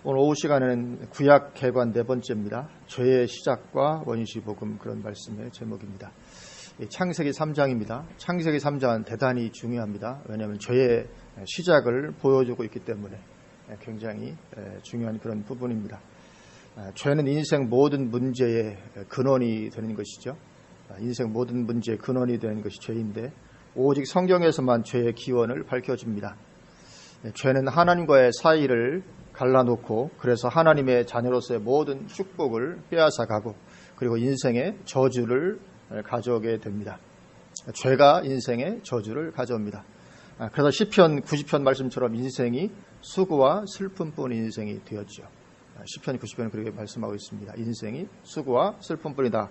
오늘 오후 시간에는 구약 개관 네 번째입니다. 죄의 시작과 원시 복음, 그런 말씀의 제목입니다. 창세기 3장입니다. 창세기 3장은 대단히 중요합니다. 왜냐하면 죄의 시작을 보여주고 있기 때문에 굉장히 중요한 그런 부분입니다. 죄는 인생 모든 문제의 근원이 되는 것이죠. 인생 모든 문제의 근원이 되는 것이 죄인데, 오직 성경에서만 죄의 기원을 밝혀줍니다. 죄는 하나님과의 사이를 갈라놓고, 그래서 하나님의 자녀로서의 모든 축복을 빼앗아가고, 그리고 인생의 저주를 가져오게 됩니다. 죄가 인생의 저주를 가져옵니다. 그래서 시편 90편 말씀처럼 인생이 수고와 슬픔뿐인 인생이 되었죠. 시편 90편은 그렇게 말씀하고 있습니다. 인생이 수고와 슬픔뿐이다.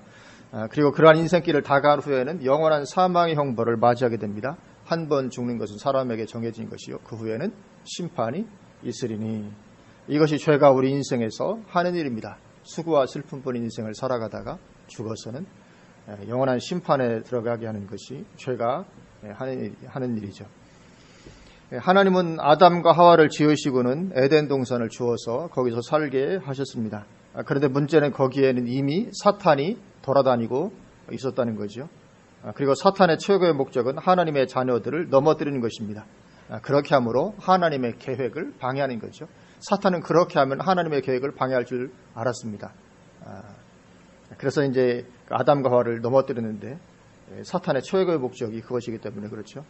그리고 그러한 인생길을 다 간 후에는 영원한 사망의 형벌을 맞이하게 됩니다. 한 번 죽는 것은 사람에게 정해진 것이요, 그 후에는 심판이 있으리니. 이것이 죄가 우리 인생에서 하는 일입니다. 수고와 슬픔뿐인 인생을 살아가다가 죽어서는 영원한 심판에 들어가게 하는 것이 죄가 하는 일이죠. 하나님은 아담과 하와를 지으시고는 에덴 동산을 주어서 거기서 살게 하셨습니다. 그런데 문제는 거기에는 이미 사탄이 돌아다니고 있었다는 거죠. 그리고 사탄의 최고의 목적은 하나님의 자녀들을 넘어뜨리는 것입니다. 그렇게 함으로 하나님의 계획을 방해하는 거죠. 사탄은 그렇게 하면 하나님의 계획을 방해할 줄 알았습니다. 그래서 이제 아담과 하와를 넘어뜨리는데, 사탄의 최고의 목적이 그것이기 때문에 그렇죠.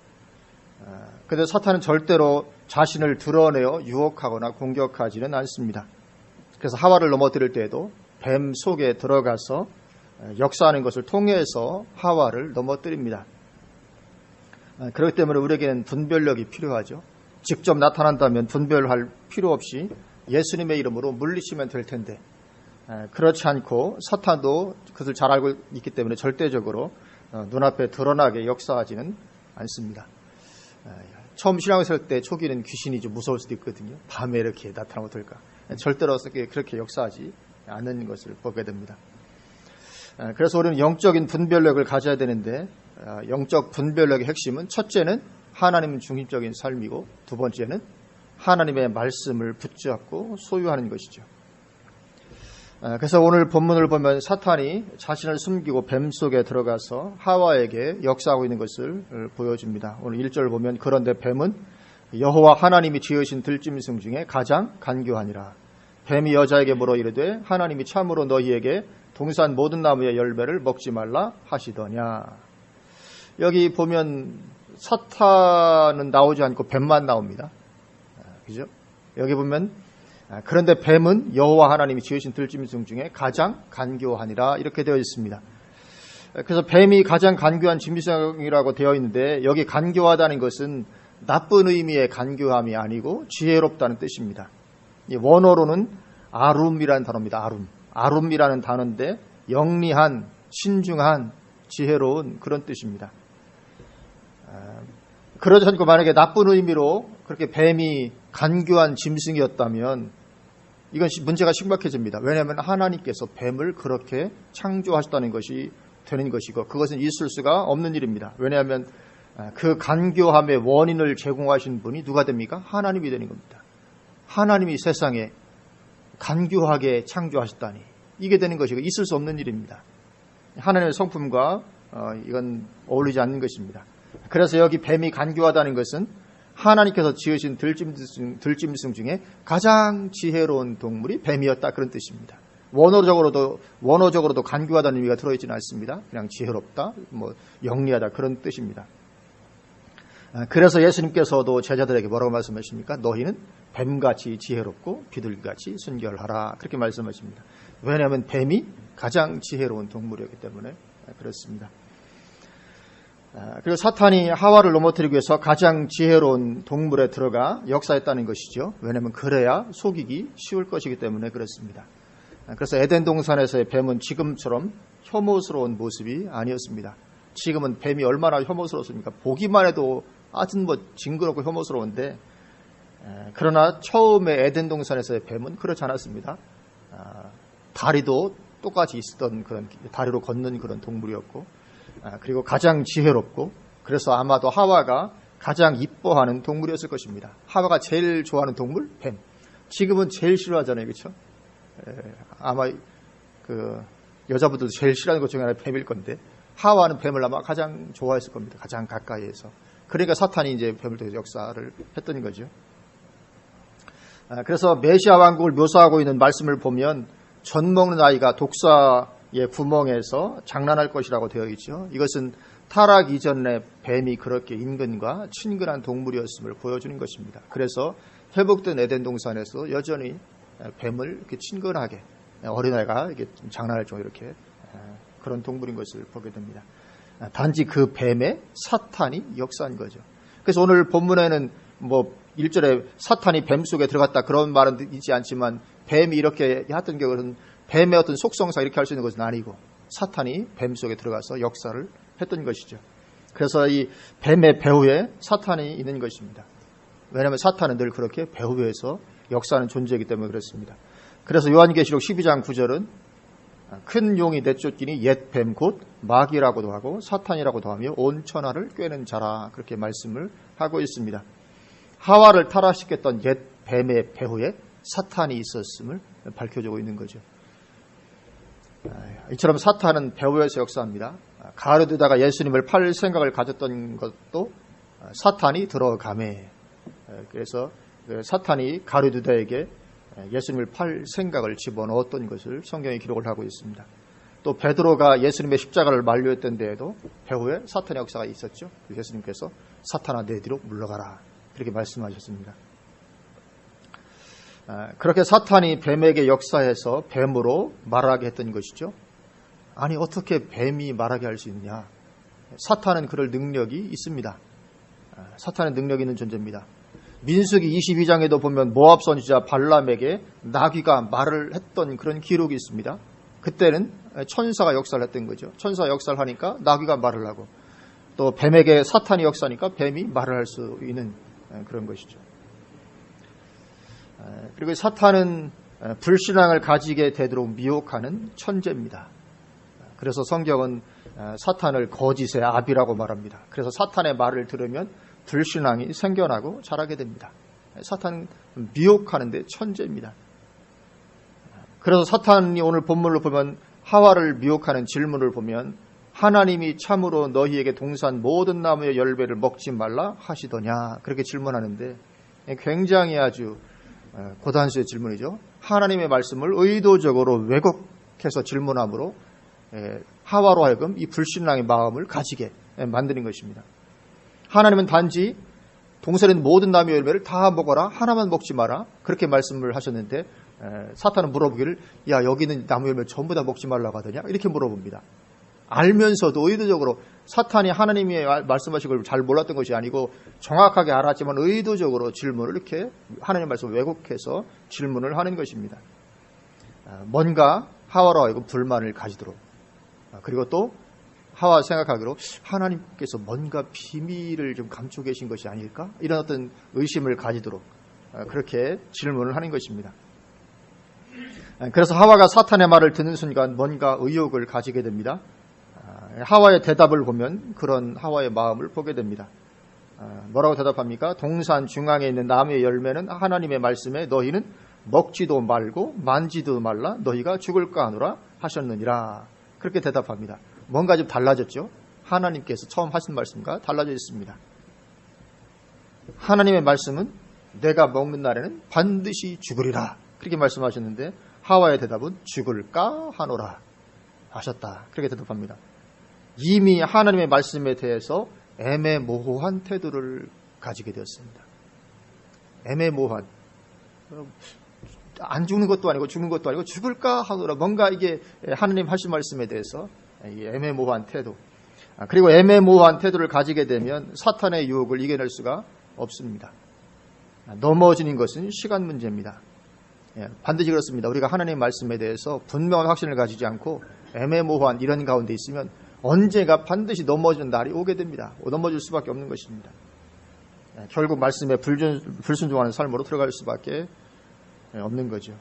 그런데 사탄은 절대로 자신을 드러내어 유혹하거나 공격하지는 않습니다. 그래서 하와를 넘어뜨릴 때에도 뱀 속에 들어가서 역사하는 것을 통해서 하와를 넘어뜨립니다. 그렇기 때문에 우리에게는 분별력이 필요하죠. 직접 나타난다면 분별할 필요 없이 예수님의 이름으로 물리치면 될 텐데, 그렇지 않고 사탄도 그것을 잘 알고 있기 때문에 절대적으로 눈앞에 드러나게 역사하지는 않습니다. 처음 신앙을 설 때 초기는 귀신이 좀 무서울 수도 있거든요. 밤에 이렇게 나타나면 어떨까. 절대로 그렇게 역사하지 않는 것을 보게 됩니다. 그래서 우리는 영적인 분별력을 가져야 되는데, 영적 분별력의 핵심은 첫째는 하나님 중심적인 삶이고, 두 번째는 하나님의 말씀을 붙잡고 소유하는 것이죠. 그래서 오늘 본문을 보면 사탄이 자신을 숨기고 뱀 속에 들어가서 하와에게 역사하고 있는 것을 보여줍니다. 오늘 1절 보면, 그런데 뱀은 여호와 하나님이 지으신 들짐승 중에 가장 간교하니라. 뱀이 여자에게 물어 이르되 하나님이 참으로 너희에게 동산 모든 나무의 열매를 먹지 말라 하시더냐. 여기 보면 사탄은 나오지 않고 뱀만 나옵니다. 그죠? 여기 보면 그런데 뱀은 여호와 하나님이 지으신 들짐승 중에 가장 간교하니라, 이렇게 되어 있습니다. 그래서 뱀이 가장 간교한 짐승이라고 되어 있는데, 여기 간교하다는 것은 나쁜 의미의 간교함이 아니고 지혜롭다는 뜻입니다. 원어로는 아룸이라는 단어입니다. 아룸이라는 단어인데 영리한, 신중한, 지혜로운 그런 뜻입니다. 그러지 않고 만약에 나쁜 의미로 그렇게 뱀이 간교한 짐승이었다면 이건 문제가 심각해집니다. 왜냐하면 하나님께서 뱀을 그렇게 창조하셨다는 것이 되는 것이고, 그것은 있을 수가 없는 일입니다. 왜냐하면 그 간교함의 원인을 제공하신 분이 누가 됩니까? 하나님이 되는 겁니다. 하나님이 세상에 간교하게 창조하셨다니, 이게 되는 것이고 있을 수 없는 일입니다. 하나님의 성품과 이건 어울리지 않는 것입니다. 그래서 여기 뱀이 간교하다는 것은 하나님께서 지으신 들짐승 중에 가장 지혜로운 동물이 뱀이었다, 그런 뜻입니다. 원어적으로도 간교하다는 의미가 들어있지는 않습니다. 그냥 지혜롭다, 영리하다, 그런 뜻입니다. 그래서 예수님께서도 제자들에게 뭐라고 말씀하십니까? 너희는 뱀같이 지혜롭고 비둘기같이 순결하라, 그렇게 말씀하십니다. 왜냐하면 뱀이 가장 지혜로운 동물이었기 때문에 그렇습니다. 그리고 사탄이 하와를 넘어뜨리기 위해서 가장 지혜로운 동물에 들어가 역사했다는 것이죠. 왜냐하면 그래야 속이기 쉬울 것이기 때문에 그렇습니다. 그래서 에덴 동산에서의 뱀은 지금처럼 혐오스러운 모습이 아니었습니다. 지금은 뱀이 얼마나 혐오스럽습니까? 보기만 해도 아주 징그럽고 혐오스러운데, 그러나 처음에 에덴 동산에서의 뱀은 그렇지 않았습니다. 다리도 똑같이 있었던 그런, 다리로 걷는 그런 동물이었고, 그리고 가장 지혜롭고, 그래서 아마도 하와가 가장 이뻐하는 동물이었을 것입니다. 하와가 제일 좋아하는 동물, 뱀. 지금은 제일 싫어하잖아요, 그렇죠? 아마 그 여자분들도 제일 싫어하는 것 중에 하나 뱀일 건데 하와는 뱀을 아마 가장 좋아했을 겁니다. 가장 가까이에서. 그러니까 사탄이 이제 뱀을 통해서 역사를 했던 거죠. 그래서 메시아 왕국을 묘사하고 있는 말씀을 보면 젖 먹는 아이가 독사의 구멍에서 장난할 것이라고 되어 있죠. 이것은 타락 이전에 뱀이 그렇게 인간과 친근한 동물이었음을 보여주는 것입니다. 그래서 회복된 에덴 동산에서 여전히 뱀을 이렇게 친근하게 어린아이가 이렇게 장난할 정도 이렇게 그런 동물인 것을 보게 됩니다. 단지 그 뱀의 사탄이 역사한 거죠. 그래서 오늘 본문에는 뭐 1절에 사탄이 뱀 속에 들어갔다 그런 말은 있지 않지만 뱀이 이렇게 했던 경우는 뱀의 어떤 속성상 이렇게 할 수 있는 것은 아니고 사탄이 뱀 속에 들어가서 역사를 했던 것이죠. 그래서 이 뱀의 배후에 사탄이 있는 것입니다. 왜냐하면 사탄은 늘 그렇게 배후에서 역사하는 존재이기 때문에 그렇습니다. 그래서 요한계시록 12장 9절은 큰 용이 내쫓기니 옛 뱀 곧 마귀라고도 하고 사탄이라고도 하며 온 천하를 꿰는 자라 그렇게 말씀을 하고 있습니다. 하와를 타락시켰던 옛 뱀의 배후에 사탄이 있었음을 밝혀주고 있는 거죠. 이처럼 사탄은 배후에서 역사합니다. 가룟유다가 예수님을 팔 생각을 가졌던 것도 사탄이 들어가매. 그래서 사탄이 가룟유다에게 예수님을 팔 생각을 집어넣었던 것을 성경에 기록을 하고 있습니다. 또 베드로가 예수님의 십자가를 만류했던 데에도 배후에 사탄의 역사가 있었죠. 예수님께서 사탄아 내 뒤로 물러가라 그렇게 말씀하셨습니다. 그렇게 사탄이 뱀에게 역사해서 뱀으로 말하게 했던 것이죠. 아니 어떻게 뱀이 말하게 할 수 있느냐. 사탄은 그럴 능력이 있습니다. 사탄의 능력이 있는 존재입니다. 민수기 22장에도 보면 모압 선지자 발람에게 나귀가 말을 했던 그런 기록이 있습니다. 그때는 천사가 역사를 했던 거죠. 천사가 역사를 하니까 나귀가 말을 하고 또 뱀에게 사탄이 역사하니까 뱀이 말을 할 수 있는 그런 것이죠. 그리고 사탄은 불신앙을 가지게 되도록 미혹하는 천재입니다. 그래서 성경은 사탄을 거짓의 아비라고 말합니다. 그래서 사탄의 말을 들으면 불신앙이 생겨나고 자라게 됩니다. 사탄은 미혹하는데 천재입니다. 그래서 사탄이 오늘 본문을 보면 하와를 미혹하는 질문을 보면 하나님이 참으로 너희에게 동산 모든 나무의 열매를 먹지 말라 하시더냐 그렇게 질문하는데 굉장히 아주 고단수의 질문이죠. 하나님의 말씀을 의도적으로 왜곡해서 질문함으로 하와로 하여금 이 불신앙의 마음을 가지게 만드는 것입니다. 하나님은 단지 동산의 모든 나무의 열매를 다 먹어라 하나만 먹지 마라 그렇게 말씀을 하셨는데 사탄은 물어보기를 야 여기는 나무 열매 전부 다 먹지 말라고 하더냐 이렇게 물어봅니다. 알면서도 의도적으로 사탄이 하나님이 말씀하신 걸 잘 몰랐던 것이 아니고 정확하게 알았지만 의도적으로 질문을 이렇게 하나님의 말씀을 왜곡해서 질문을 하는 것입니다. 뭔가 하와로 하여금 불만을 가지도록 그리고 또 하와 생각하기로 하나님께서 뭔가 비밀을 좀 감추고 계신 것이 아닐까? 이런 어떤 의심을 가지도록 그렇게 질문을 하는 것입니다. 그래서 하와가 사탄의 말을 듣는 순간 뭔가 의욕을 가지게 됩니다. 하와의 대답을 보면 그런 하와의 마음을 보게 됩니다. 뭐라고 대답합니까? 동산 중앙에 있는 나무의 열매는 하나님의 말씀에 너희는 먹지도 말고 만지도 말라 너희가 죽을까 하노라 하셨느니라. 그렇게 대답합니다. 뭔가 좀 달라졌죠? 하나님께서 처음 하신 말씀과 달라져 있습니다. 하나님의 말씀은 내가 먹는 날에는 반드시 죽으리라. 그렇게 말씀하셨는데 하와의 대답은 죽을까 하노라 하셨다. 그렇게 대답합니다. 이미 하나님의 말씀에 대해서 애매모호한 태도를 가지게 되었습니다. 애매모호한. 안 죽는 것도 아니고 죽는 것도 아니고 죽을까 하노라. 뭔가 이게 하나님 하신 말씀에 대해서 애매모호한 태도. 그리고 애매모호한 태도를 가지게 되면 사탄의 유혹을 이겨낼 수가 없습니다. 넘어지는 것은 시간 문제입니다. 반드시 그렇습니다. 우리가 하나님의 말씀에 대해서 분명한 확신을 가지지 않고 애매모호한 이런 가운데 있으면 언제가 반드시 넘어지는 날이 오게 됩니다. 넘어질 수밖에 없는 것입니다. 결국 말씀에 불순종하는 삶으로 들어갈 수밖에 없는 거죠.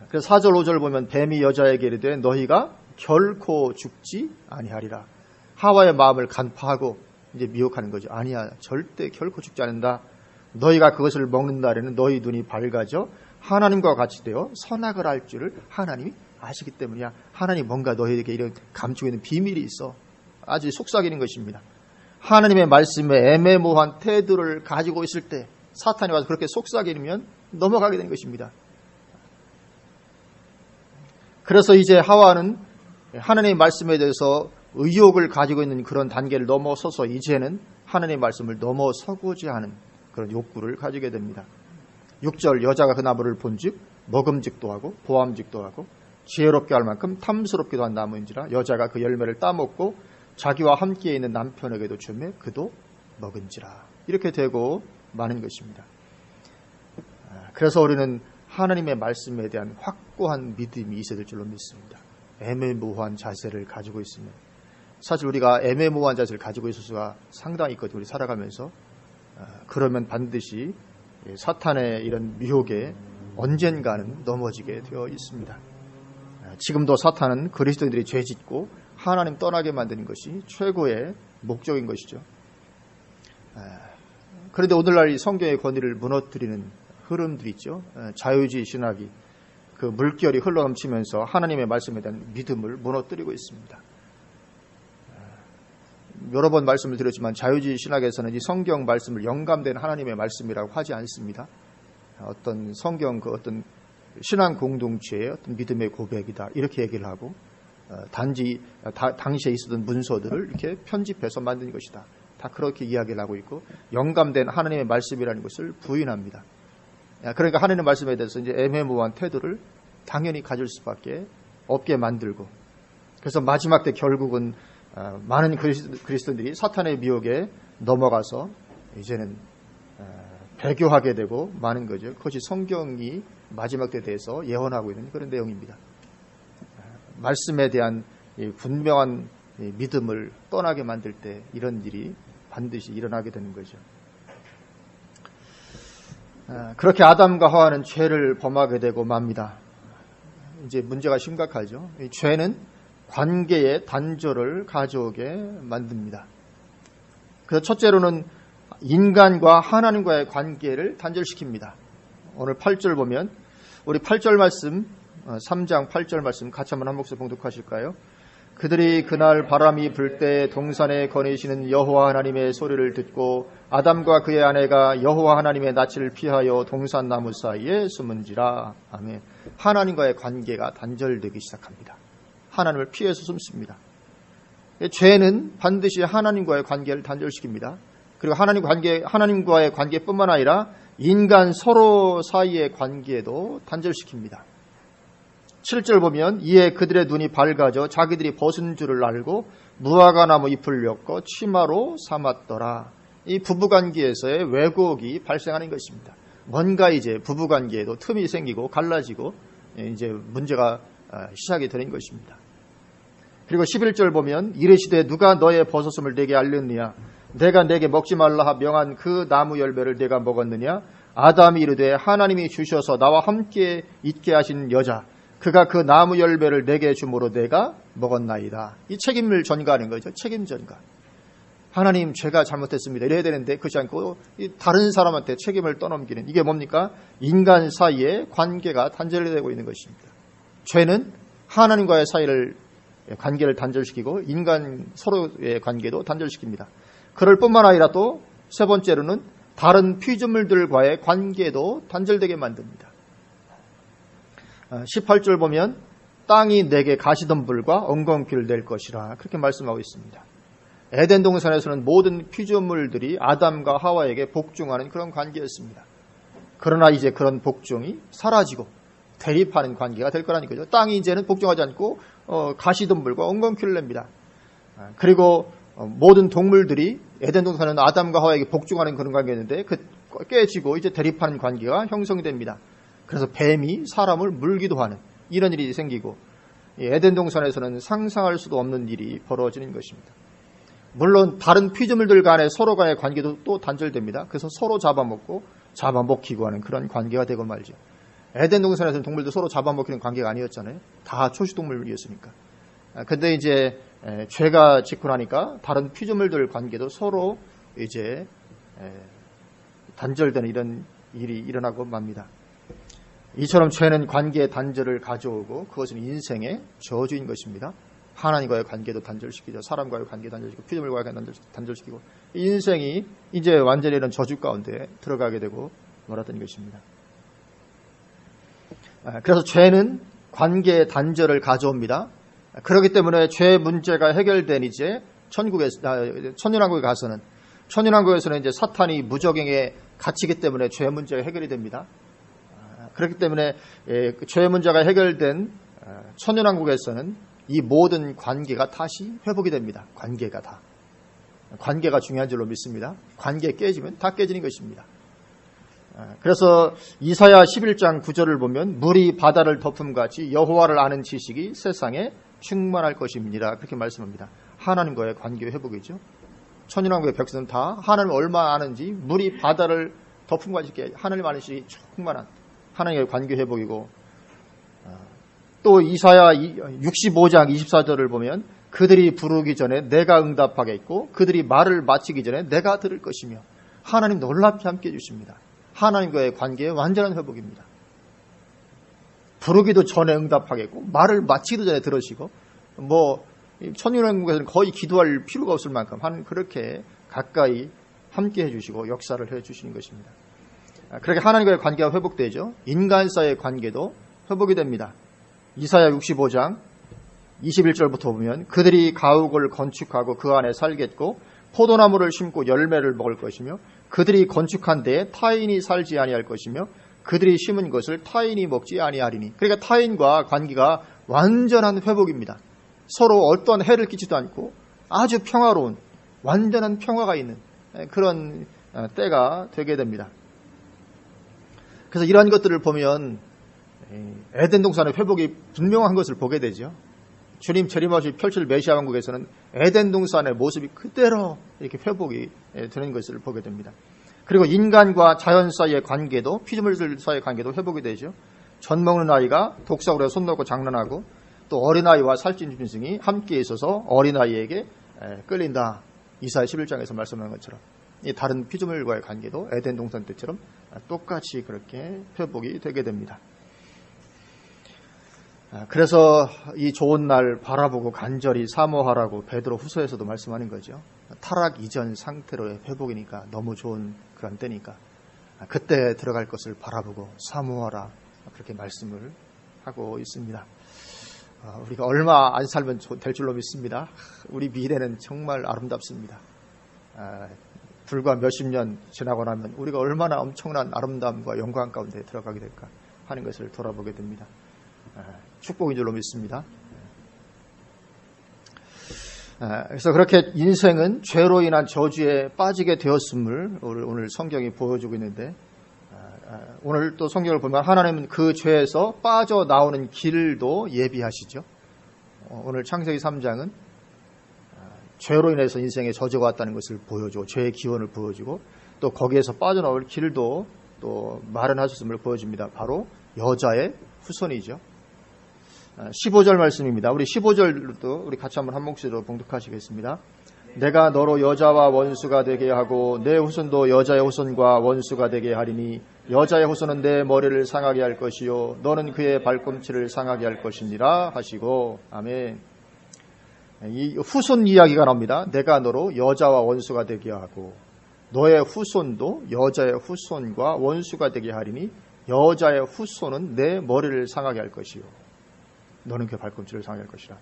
그래서 4절 5절 보면 뱀이 여자에게 이르되 너희가 결코 죽지 아니하리라. 하와의 마음을 간파하고 이제 미혹하는 거죠. 아니야 절대 결코 죽지 않는다. 너희가 그것을 먹는 날에는 너희 눈이 밝아져 하나님과 같이 되어 선악을 알 줄을 하나님이 아시기 때문이야. 하나님 뭔가 너희에게 이런 감추고 있는 비밀이 있어. 아주 속삭이는 것입니다. 하나님의 말씀에 애매모호한 태도를 가지고 있을 때 사탄이 와서 그렇게 속삭이면 넘어가게 되는 것입니다. 그래서 이제 하와는 하나님의 말씀에 대해서 의욕을 가지고 있는 그런 단계를 넘어서서 이제는 하나님의 말씀을 넘어서고자 하는 그런 욕구를 가지게 됩니다. 6절 여자가 그 나무를 본즉 먹음직도 하고 보암직도 하고 지혜롭게 할 만큼 탐스럽기도 한 나무인지라 여자가 그 열매를 따먹고 자기와 함께 있는 남편에게도 주매 그도 먹은지라. 이렇게 되고 마는 것입니다. 그래서 우리는 하나님의 말씀에 대한 확고한 믿음이 있어야 될 줄로 믿습니다. 애매모호한 자세를 가지고 있으면, 사실 우리가 애매모호한 자세를 가지고 있을 수가 상당히 있거든요. 우리 살아가면서. 그러면 반드시 사탄의 이런 미혹에 언젠가는 넘어지게 되어 있습니다. 지금도 사탄은 그리스도인들이 죄짓고 하나님 떠나게 만드는 것이 최고의 목적인 것이죠. 그런데 오늘날 이 성경의 권위를 무너뜨리는 흐름들이 있죠. 자유주의 신학이 그 물결이 흘러넘치면서 하나님의 말씀에 대한 믿음을 무너뜨리고 있습니다. 여러 번 말씀을 드렸지만 자유주의 신학에서는 이 성경 말씀을 영감된 하나님의 말씀이라고 하지 않습니다. 어떤 성경 그 어떤 신앙 공동체의 어떤 믿음의 고백이다 이렇게 얘기를 하고 단지 당시에 있었던 문서들을 이렇게 편집해서 만든 것이다. 다 그렇게 이야기를 하고 있고 영감된 하나님의 말씀이라는 것을 부인합니다. 그러니까 하나님의 말씀에 대해서 이제 애매모호한 태도를 당연히 가질 수밖에 없게 만들고, 그래서 마지막 때 결국은 많은 그리스도인들이 사탄의 미혹에 넘어가서 이제는 배교하게 되고 마는 거죠. 그것이 성경이 마지막 때에 대해서 예언하고 있는 그런 내용입니다. 말씀에 대한 분명한 믿음을 떠나게 만들 때 이런 일이 반드시 일어나게 되는 거죠. 그렇게 아담과 하와는 죄를 범하게 되고 맙니다. 이제 문제가 심각하죠. 이 죄는 관계의 단절을 가져오게 만듭니다. 그래서 첫째로는 인간과 하나님과의 관계를 단절시킵니다. 오늘 8절 보면 우리 8절 말씀 3장 8절 말씀 같이 한번 한 목소리 봉독하실까요? 그들이 그날 바람이 불 때 동산에 거니시는 여호와 하나님의 소리를 듣고 아담과 그의 아내가 여호와 하나님의 낯을 피하여 동산 나무 사이에 숨은지라. 아멘. 하나님과의 관계가 단절되기 시작합니다. 하나님을 피해서 숨습니다. 죄는 반드시 하나님과의 관계를 단절시킵니다. 그리고 하나님과의 관계뿐만 아니라 인간 서로 사이의 관계도 단절시킵니다. 7절 보면 이에 그들의 눈이 밝아져 자기들이 벗은 줄을 알고 무화과 나무 잎을 엮어 치마로 삼았더라. 이 부부관계에서의 왜곡이 발생하는 것입니다. 뭔가 이제 부부관계에도 틈이 생기고 갈라지고 이제 문제가 시작이 되는 것입니다. 그리고 11절 보면 이르시되 누가 너의 벗었음을 내게 알렸느냐? 내가 내게 먹지 말라 명한 그 나무 열매를 내가 먹었느냐? 아담이 이르되 하나님이 주셔서 나와 함께 있게 하신 여자 그가 그 나무 열매를 내게 주므로 내가 먹었나이다. 이 책임을 전가하는 거죠. 책임 전가. 하나님 제가 잘못했습니다. 이래야 되는데 그렇지 않고 다른 사람한테 책임을 떠넘기는, 이게 뭡니까? 인간 사이의 관계가 단절되고 있는 것입니다. 죄는 하나님과의 관계를 단절시키고 인간 서로의 관계도 단절시킵니다. 그럴 뿐만 아니라 또 세 번째로는 다른 피조물들과의 관계도 단절되게 만듭니다. 18절 보면 땅이 내게 가시덤불과 엉겅퀴를 낼 것이라 그렇게 말씀하고 있습니다. 에덴 동산에서는 모든 피조물들이 아담과 하와에게 복종하는 그런 관계였습니다. 그러나 이제 그런 복종이 사라지고 대립하는 관계가 될 거라는 거죠. 땅이 이제는 복종하지 않고 가시덤불과 엉겅퀴를 냅니다. 그리고 모든 동물들이 에덴 동산은 아담과 하와에게 복종하는 그런 관계였는데 깨지고 이제 대립하는 관계가 형성이 됩니다. 그래서 뱀이 사람을 물기도 하는 이런 일이 생기고 에덴 동산에서는 상상할 수도 없는 일이 벌어지는 것입니다. 물론 다른 피조물들 간의 서로 간의 관계도 또 단절됩니다. 그래서 서로 잡아먹고 잡아먹히고 하는 그런 관계가 되고 말죠. 에덴 동산에서는 동물도 서로 잡아먹히는 관계가 아니었잖아요. 다 초식동물이었으니까. 근데 이제 죄가 짓고 나니까 다른 피조물들 관계도 서로 이제 단절되는 이런 일이 일어나고 맙니다. 이처럼 죄는 관계의 단절을 가져오고 그것은 인생의 저주인 것입니다. 하나님과의 관계도 단절시키죠. 사람과의 관계 단절시키고 피조물과의 관계 단절시키고 인생이 이제 완전히 이런 저주 가운데 들어가게 되고 말았던 것입니다. 그래서 죄는 관계의 단절을 가져옵니다. 그렇기 때문에 죄 문제가 해결된 이제 천년왕국에 가서는 천년왕국에서는 이제 사탄이 무적행에 갇히기 때문에 죄 문제가 해결이 됩니다. 그렇기 때문에 죄 문제가 해결된 천년왕국에서는 이 모든 관계가 다시 회복이 됩니다. 관계가 중요한 줄로 믿습니다. 관계 깨지면 다 깨지는 것입니다. 그래서 이사야 11장 9절을 보면 물이 바다를 덮음같이 여호와를 아는 지식이 세상에 충만할 것입니다. 그렇게 말씀합니다. 하나님과의 관계 회복이죠. 천년왕국의 백성은 다 하나님을 얼마나 아는지 물이 바다를 덮음같이 하나님 아는 지식이 충만한 하나님과의 관계 회복이고, 또 이사야 65장 24절을 보면 그들이 부르기 전에 내가 응답하겠고 그들이 말을 마치기 전에 내가 들을 것이며 하나님 놀랍게 함께해 주십니다. 하나님과의 관계의 완전한 회복입니다. 부르기도 전에 응답하겠고 말을 마치기도 전에 들으시고 천년왕국에서는 거의 기도할 필요가 없을 만큼 그렇게 가까이 함께해 주시고 역사를 해 주시는 것입니다. 그렇게 하나님과의 관계가 회복되죠. 인간 사이의 관계도 회복이 됩니다. 이사야 65장 21절부터 보면 그들이 가옥을 건축하고 그 안에 살겠고 포도나무를 심고 열매를 먹을 것이며 그들이 건축한 데에 타인이 살지 아니할 것이며 그들이 심은 것을 타인이 먹지 아니하리니. 그러니까 타인과 관계가 완전한 회복입니다. 서로 어떤 해를 끼치지도 않고 아주 평화로운 완전한 평화가 있는 그런 때가 되게 됩니다. 그래서 이러한 것들을 보면 에덴 동산의 회복이 분명한 것을 보게 되죠. 주님 재림하실 펼칠 메시아 왕국에서는 에덴 동산의 모습이 그대로 이렇게 회복이 되는 것을 보게 됩니다. 그리고 인간과 자연 사이의 관계도 피조물들 사이의 관계도 회복이 되죠. 젖 먹는 아이가 독사구리에 손 놓고 장난하고 또 어린아이와 살찐 짐승이 함께 있어서 어린아이에게 끌린다. 이사야 11장에서 말씀하는 것처럼 이 다른 피조물과의 관계도 에덴 동산 때처럼 똑같이 그렇게 회복이 되게 됩니다. 그래서 이 좋은 날 바라보고 간절히 사모하라고 베드로 후서에서도 말씀하는 거죠. 타락 이전 상태로의 회복이니까 너무 좋은 그런 때니까 그때 들어갈 것을 바라보고 사모하라 그렇게 말씀을 하고 있습니다. 우리가 얼마 안 살면 될 줄로 믿습니다. 우리 미래는 정말 아름답습니다. 불과 몇십 년 지나고 나면 우리가 얼마나 엄청난 아름다움과 영광 가운데 들어가게 될까 하는 것을 돌아보게 됩니다. 축복인 줄로 믿습니다. 그래서 그렇게 인생은 죄로 인한 저주에 빠지게 되었음을 오늘 성경이 보여주고 있는데, 오늘 또 성경을 보면 하나님은 그 죄에서 빠져나오는 길도 예비하시죠. 오늘 창세기 3장은 죄로 인해서 인생에 저주가 왔다는 것을 보여주고 죄의 기원을 보여주고 또 거기에서 빠져나올 길도 또 마련하셨음을 보여줍니다. 바로 여자의 후손이죠. 15절 말씀입니다. 우리 15절도 우리 같이 한번 한 목소리로 봉독하시겠습니다. 내가 너로 여자와 원수가 되게 하고 내 후손도 여자의 후손과 원수가 되게 하리니 여자의 후손은 내 머리를 상하게 할 것이요 너는 그의 발꿈치를 상하게 할 것이니라 하시고. 아멘. 이 후손 이야기가 나옵니다. 내가 너로 여자와 원수가 되게 하고 너의 후손도 여자의 후손과 원수가 되게 하리니 여자의 후손은 내 머리를 상하게 할 것이요 너는 그 발꿈치를 상하게 할 것이라.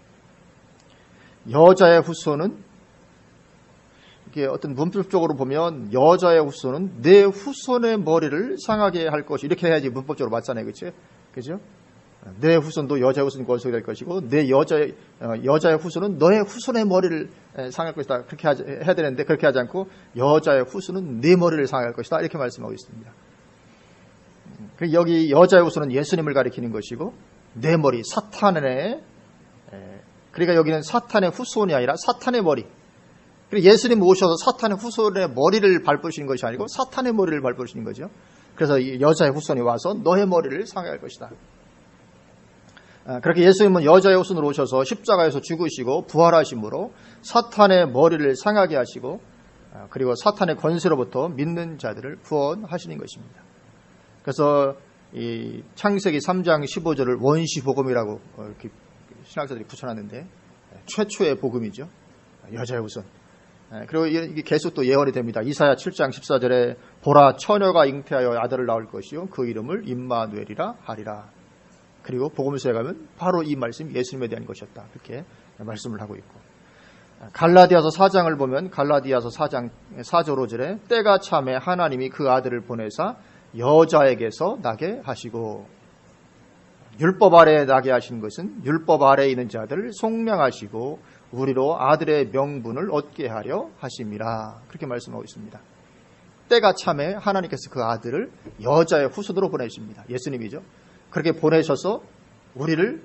여자의 후손은 이게 어떤 문법적으로 보면 여자의 후손은 내 후손의 머리를 상하게 할 것이 이렇게 해야지 문법적으로 맞잖아요, 그렇죠? 내 후손도 여자의 후손과 원수가 될 것이고 내 여자의 후손은 너의 후손의 머리를 상할 것이다. 그렇게 해야 되는데 그렇게 하지 않고 여자의 후손은 네 머리를 상할 것이다. 이렇게 말씀하고 있습니다. 여기 여자의 후손은 예수님을 가리키는 것이고 내 머리 사탄의 그러니까 여기는 사탄의 후손이 아니라 사탄의 머리. 그리고 예수님 오셔서 사탄의 후손의 머리를 밟으시는 것이 아니고 사탄의 머리를 밟으시는 거죠. 그래서 이 여자의 후손이 와서 너의 머리를 상할 것이다. 그렇게 예수님은 여자의 후손으로 오셔서 십자가에서 죽으시고 부활하심으로 사탄의 머리를 상하게 하시고 그리고 사탄의 권세로부터 믿는 자들을 구원하시는 것입니다. 그래서 이 창세기 3장 15절을 원시복음이라고 이렇게 신학자들이 붙여놨는데 최초의 복음이죠. 여자의 후손. 그리고 이게 계속 또 예언이 됩니다. 이사야 7장 14절에 보라 처녀가 잉태하여 아들을 낳을 것이요 그 이름을 임마누엘이라 하리라. 그리고 복음서에 가면 바로 이 말씀이 예수님에 대한 것이었다. 그렇게 말씀을 하고 있고, 갈라디아서 4장을 보면 갈라디아서 4장 4절 5절에 때가 참에 하나님이 그 아들을 보내사 여자에게서 나게 하시고, 율법 아래에 나게 하신 것은 율법 아래에 있는 자들을 속량하시고 우리로 아들의 명분을 얻게 하려 하심이라. 그렇게 말씀하고 있습니다. 때가 참에 하나님께서 그 아들을 여자의 후손으로 보내십니다. 예수님이죠. 그렇게 보내셔서 우리를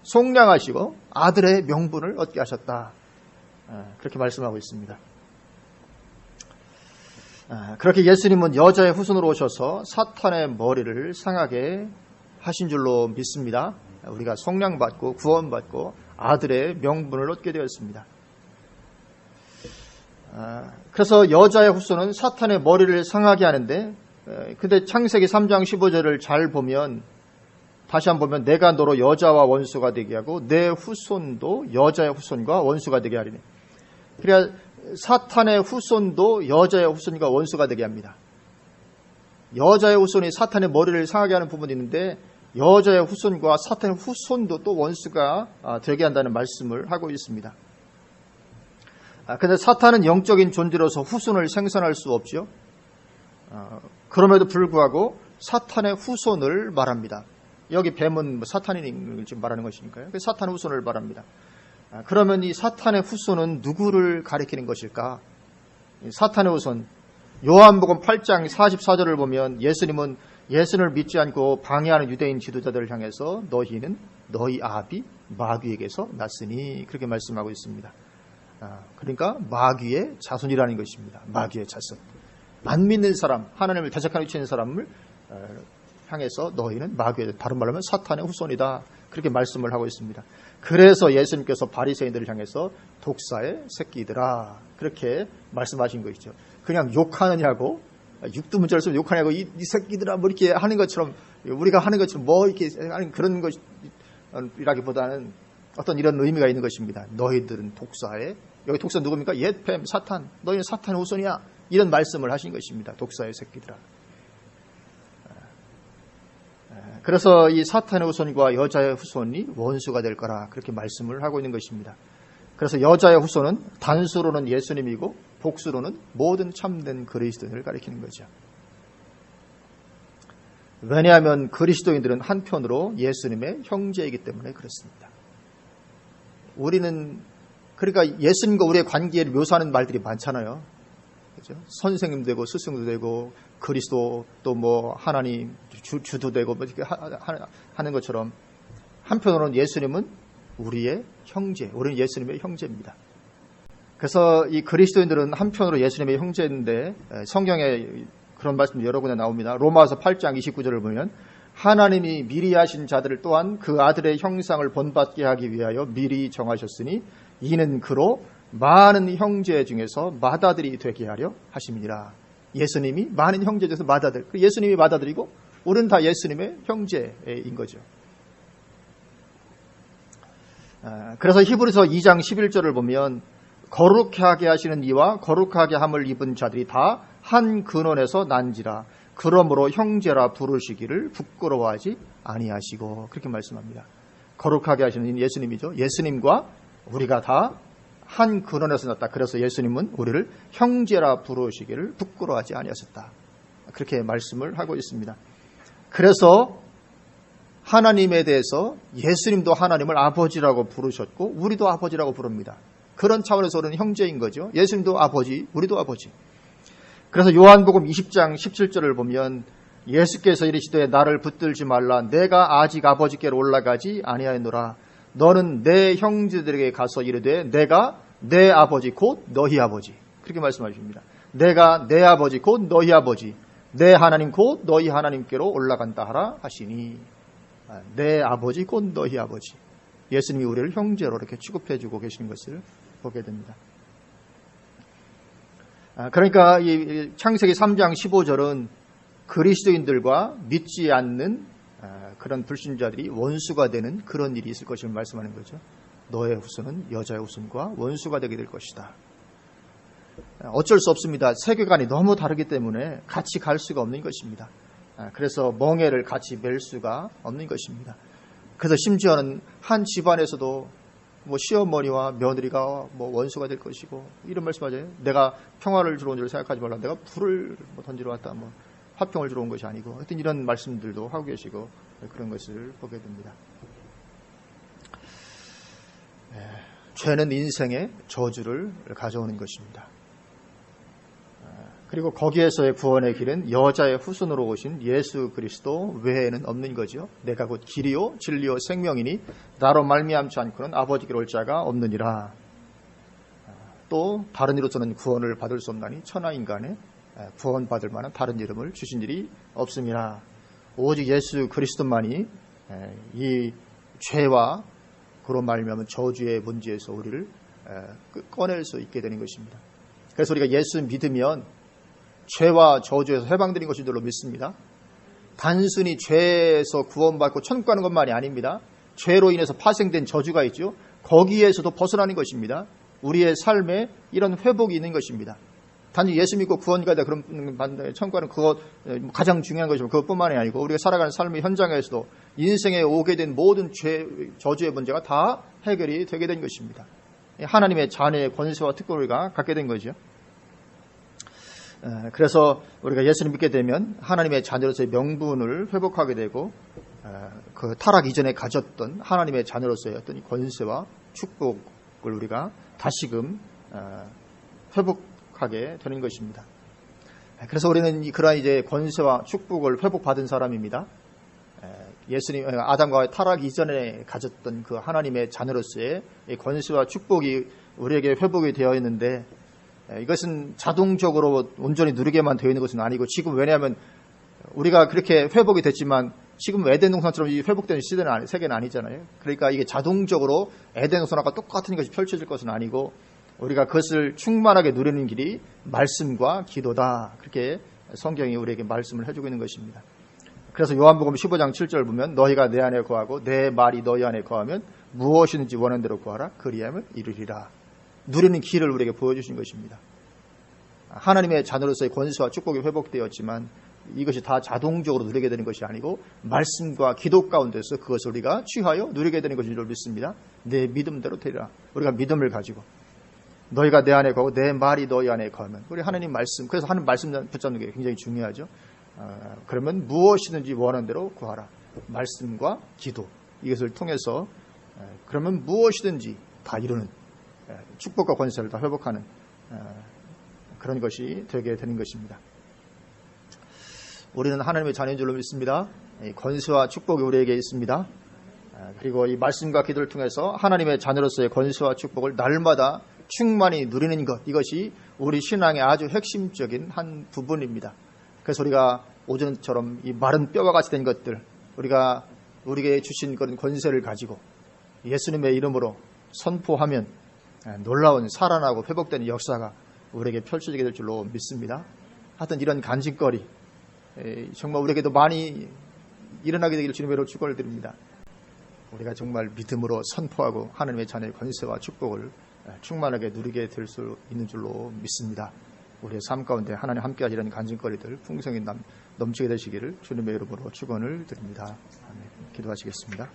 속량하시고 아들의 명분을 얻게 하셨다. 그렇게 말씀하고 있습니다. 그렇게 예수님은 여자의 후손으로 오셔서 사탄의 머리를 상하게 하신 줄로 믿습니다. 우리가 속량받고 구원받고 아들의 명분을 얻게 되었습니다. 그래서 여자의 후손은 사탄의 머리를 상하게 하는데, 근데 창세기 3장 15절을 잘 보면, 다시 한번 보면 내가 너로 여자와 원수가 되게 하고 내 후손도 여자의 후손과 원수가 되게 하리니. 그래야 사탄의 후손도 여자의 후손과 원수가 되게 합니다. 여자의 후손이 사탄의 머리를 상하게 하는 부분이 있는데 여자의 후손과 사탄의 후손도 또 원수가 되게 한다는 말씀을 하고 있습니다. 그런데 사탄은 영적인 존재로서 후손을 생산할 수 없죠. 그럼에도 불구하고 사탄의 후손을 말합니다. 여기 뱀은 사탄인을 지금 말하는 것이니까요. 사탄의 후손을 말합니다. 그러면 이 사탄의 후손은 누구를 가리키는 것일까? 사탄의 후손, 요한복음 8장 44절을 보면 예수님은 예수를 믿지 않고 방해하는 유대인 지도자들을 향해서 너희는 너희 아비 마귀에게서 났으니, 그렇게 말씀하고 있습니다. 그러니까 마귀의 자손이라는 것입니다. 마귀의 자손. 안 믿는 사람, 하나님을 대적하는 위치에 있는 사람을 향해서 너희는 마귀의, 다른 말로 하면 사탄의 후손이다. 그렇게 말씀을 하고 있습니다. 그래서 예수님께서 바리새인들을 향해서 독사의 새끼들아, 그렇게 말씀하신 것이죠. 그냥 욕하느냐고, 육두문자를 쓰면 욕하냐고, 이 새끼들아 뭐 이렇게 하는 것처럼, 우리가 하는 것처럼 뭐 이렇게 하는 그런 것이라기보다는 어떤 이런 의미가 있는 것입니다. 너희들은 독사의, 여기 독사 누굽니까? 옛 뱀 사탄, 너희는 사탄의 후손이야, 이런 말씀을 하신 것입니다. 독사의 새끼들아. 그래서 이 사탄의 후손과 여자의 후손이 원수가 될 거라, 그렇게 말씀을 하고 있는 것입니다. 그래서 여자의 후손은 단수로는 예수님이고 복수로는 모든 참된 그리스도인을 가리키는 거죠. 왜냐하면 그리스도인들은 한편으로 예수님의 형제이기 때문에 그렇습니다. 우리는, 그러니까 예수님과 우리의 관계를 묘사하는 말들이 많잖아요. 그죠? 선생님 되고 스승도 되고 그리스도, 또 뭐 하나님 주도 되고 뭐 이렇게 하는 것처럼 한편으로는 예수님은 우리의 형제, 우리는 예수님의 형제입니다. 그래서 이 그리스도인들은 한편으로 예수님의 형제인데, 성경에 그런 말씀 여러 군데 나옵니다. 로마서 8장 29절을 보면 하나님이 미리 하신 자들을 또한 그 아들의 형상을 본받게 하기 위하여 미리 정하셨으니 이는 그로 많은 형제 중에서 맏아들이 되게 하려 하심이니라. 예수님이 많은 형제 중에서 맏아들, 예수님이 맏아들이고 우리는 다 예수님의 형제인 거죠. 그래서 히브리서 2장 11절을 보면 거룩하게 하시는 이와 거룩하게 함을 입은 자들이 다 한 근원에서 난지라. 그러므로 형제라 부르시기를 부끄러워하지 아니하시고, 그렇게 말씀합니다. 거룩하게 하시는 예수님이죠. 예수님과 우리가 다 한 근원에서 났다. 그래서 예수님은 우리를 형제라 부르시기를 부끄러워하지 아니하셨다. 그렇게 말씀을 하고 있습니다. 그래서 하나님에 대해서 예수님도 하나님을 아버지라고 부르셨고 우리도 아버지라고 부릅니다. 그런 차원에서 우리는 형제인 거죠. 예수님도 아버지, 우리도 아버지. 그래서 요한복음 20장 17절을 보면 예수께서 이르시되 나를 붙들지 말라. 내가 아직 아버지께로 올라가지 아니하였노라. 너는 내 형제들에게 가서 이르되 내가 내 아버지 곧 너희 아버지. 그렇게 말씀하십니다. 내가 내 아버지 곧 너희 아버지, 내 하나님 곧 너희 하나님께로 올라간다 하라 하시니, 내 아버지 곧 너희 아버지. 예수님이 우리를 형제로 이렇게 취급해주고 계시는 것을 보게 됩니다. 그러니까 이 창세기 3장 15절은 그리스도인들과 믿지 않는 그런 불신자들이 원수가 되는 그런 일이 있을 것을 말씀하는 거죠. 너의 후손은 여자의 후손과 원수가 되게 될 것이다. 어쩔 수 없습니다. 세계관이 너무 다르기 때문에 같이 갈 수가 없는 것입니다. 그래서 멍에를 같이 맬 수가 없는 것입니다. 그래서 심지어는 한 집안에서도 뭐 시어머니와 며느리가 뭐 원수가 될 것이고 이런 말씀하죠. 내가 평화를 주러 온 줄 생각하지 말라. 내가 불을 던지러 왔다. 뭐 화평을 주러 온 것이 아니고 하여튼 이런 말씀들도 하고 계시고 그런 것을 보게 됩니다. 죄는 인생의 저주를 가져오는 것입니다. 그리고 거기에서의 구원의 길은 여자의 후손으로 오신 예수 그리스도 외에는 없는 거죠. 내가 곧 길이요 진리요 생명이니 나로 말미암지 않고는 아버지께로 올 자가 없느니라. 또 다른 이로서는 구원을 받을 수 없나니 천하인간에 구원받을 만한 다른 이름을 주신 일이 없음이라. 오직 예수 그리스도만이 이 죄와 그로 말미암은 저주의 문제에서 우리를 꺼낼 수 있게 되는 것입니다. 그래서 우리가 예수 믿으면 죄와 저주에서 해방되는 것인 줄로 믿습니다. 단순히 죄에서 구원받고 천국 가는 것만이 아닙니다. 죄로 인해서 파생된 저주가 있죠. 거기에서도 벗어나는 것입니다. 우리의 삶에 이런 회복이 있는 것입니다. 단지 예수 믿고 구원가다 그런 천국 가는 그것 가장 중요한 것이고 그것뿐만이 아니고 우리가 살아가는 삶의 현장에서도 인생에 오게 된 모든 죄, 저주의 문제가 다 해결이 되게 된 것입니다. 하나님의 자녀의 권세와 특권을 우리가 갖게 된 거죠. 그래서 우리가 예수를 믿게 되면 하나님의 자녀로서의 명분을 회복하게 되고 그 타락 이전에 가졌던 하나님의 자녀로서의 어떤 권세와 축복을 우리가 다시금 회복하게 되는 것입니다. 그래서 우리는 그러한 이제 권세와 축복을 회복받은 사람입니다. 예수님 아담과 타락 이전에 가졌던 그 하나님의 자녀로서의 권세와 축복이 우리에게 회복이 되어 있는데 이것은 자동적으로 온전히 누리게만 되어 있는 것은 아니고 지금 왜냐하면 우리가 그렇게 회복이 됐지만 지금 에덴 동산처럼 이 회복된 시대는 세계는 아니잖아요. 그러니까 이게 자동적으로 에덴 동산과 똑같은 것이 펼쳐질 것은 아니고 우리가 그것을 충만하게 누리는 길이 말씀과 기도다. 그렇게 성경이 우리에게 말씀을 해주고 있는 것입니다. 그래서 요한복음 15장 7절 보면 너희가 내 안에 거하고 내 말이 너희 안에 거하면 무엇이든지 원하는 대로 구하라. 그리하면 이루리라. 누리는 길을 우리에게 보여주신 것입니다. 하나님의 자녀로서의 권세와 축복이 회복되었지만 이것이 다 자동적으로 누리게 되는 것이 아니고 말씀과 기도 가운데서 그것을 우리가 취하여 누리게 되는 것인 줄 믿습니다. 내 믿음대로 되리라. 우리가 믿음을 가지고 너희가 내 안에 거하고 내 말이 너희 안에 거하면 우리 하나님 말씀, 그래서 하나님 말씀 붙잡는 게 굉장히 중요하죠. 그러면 무엇이든지 원하는 대로 구하라. 말씀과 기도 이것을 통해서 그러면 무엇이든지 다 이루는 축복과 권세를 다 회복하는 그런 것이 되게 되는 것입니다. 우리는 하나님의 자녀인 줄로 믿습니다. 권세와 축복이 우리에게 있습니다. 그리고 이 말씀과 기도를 통해서 하나님의 자녀로서의 권세와 축복을 날마다 충만히 누리는 것, 이것이 우리 신앙의 아주 핵심적인 한 부분입니다. 그래서 우리가 오전처럼 이 마른 뼈와 같이 된 것들, 우리가 우리에게 주신 그런 권세를 가지고 예수님의 이름으로 선포하면 놀라운 살아나고 회복되는 역사가 우리에게 펼쳐지게 될 줄로 믿습니다. 하여튼 이런 간증거리 정말 우리에게도 많이 일어나게 되기를 주님으로 축원을 드립니다. 우리가 정말 믿음으로 선포하고 하나님의 자녀의 권세와 축복을 충만하게 누리게 될 수 있는 줄로 믿습니다. 우리의 삶 가운데 하나님 함께하시 이런 간증거리들 풍성히 넘치게 되시기를 주님의 이름으로 축원을 드립니다. 아멘. 기도하시겠습니다.